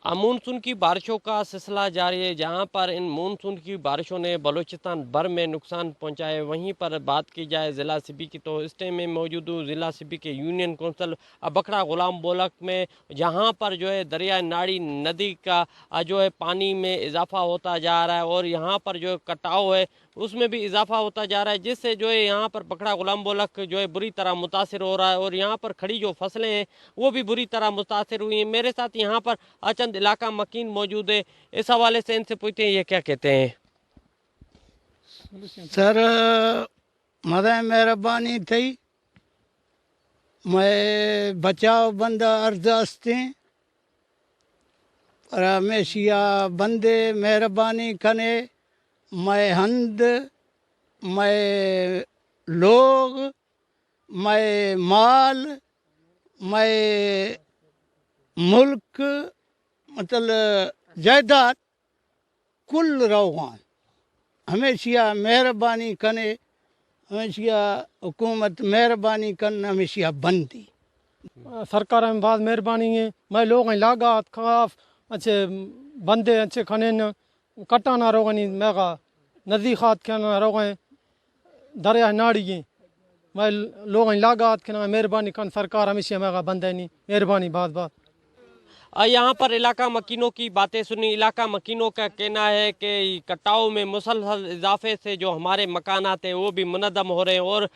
Monsoon की बारिशों का सिलसिला जारी है। जहां पर इन मानसून की बारिशों ने बलूचिस्तान भर में नुकसान पहुंचाए, वहीं पर बात की जाए ज़िला सिबी की तो इस टाइम में मौजूद हूँ ज़िला सिबी के यूनियन कौंसिल बखड़ा गुलाम बोलक में, जहां पर जो है दरिया नाड़ी नदी का जो है पानी में इजाफा होता जा रहा है और यहाँ पर जो कटाव है उसमें भी इजाफा होता जा रहा है, जिससे जो है यहाँ पर बखड़ा गुलाम बोलक जो है बुरी तरह मुतासिर हो रहा है और यहाँ पर खड़ी जो फसलें हैं वो भी बुरी तरह मुतासिर हुई हैं। मेरे साथ यहाँ पर चंद इलाका मकीन मौजूद है। इस हवाले से इनसे पूछते हैं ये क्या कहते हैं। सर मदद मेहरबानी थी, मैं बचाव बंदा अर्दास्ते पर हमेशा बंदे मेहरबानी कने, मैं हंद, मैं लोग, मैं माल, मैं मुल्क मतलब जायदाद कुल रोगान हमेशा मेहरबानी कने, हमेशा हुकूमत मेहरबानी कन हमेशा बंदी सरकार में बहुत मेहरबानी है। मैं लोग हैं लागत खाफ अच्छे बंदे अच्छे खाने न कटा ना रोगनी मेगा नदी खात के ना रोगें दरिया नाड़ी हैं। मैं लोग हैं लागत के ना मेहरबानी कन सरकार हमेशा मेगा बंदे नहीं मेहरबानी बहुत बहुत। यहाँ पर इलाका मकीनों की बातें सुनी। इलाका मकीनों का कहना है कि कटाव में मुसलसल इजाफे से जो हमारे मकानात हैं वो भी मुनद्दम हो रहे हैं और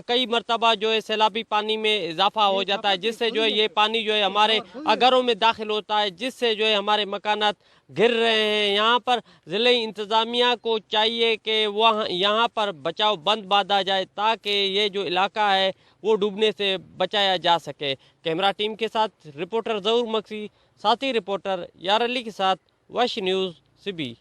कई मरतबा जो है सैलाबी पानी में इजाफा हो जाता है, जिससे जो है ये पानी जो है हमारे घरों में दाखिल होता है, जिससे जो है हमारे मकानात गिर रहे हैं। यहाँ पर ज़िले इंतज़ामिया को चाहिए कि वह यहाँ पर बचाव बंद बांधा जाए ताकि ये जो इलाका है वो डूबने से बचाया जा सके। कैमरा टीम के साथ रिपोर्टर ज़हूर मक्सी, साथी रिपोर्टर यार अली के साथ वश न्यूज़ सिबी।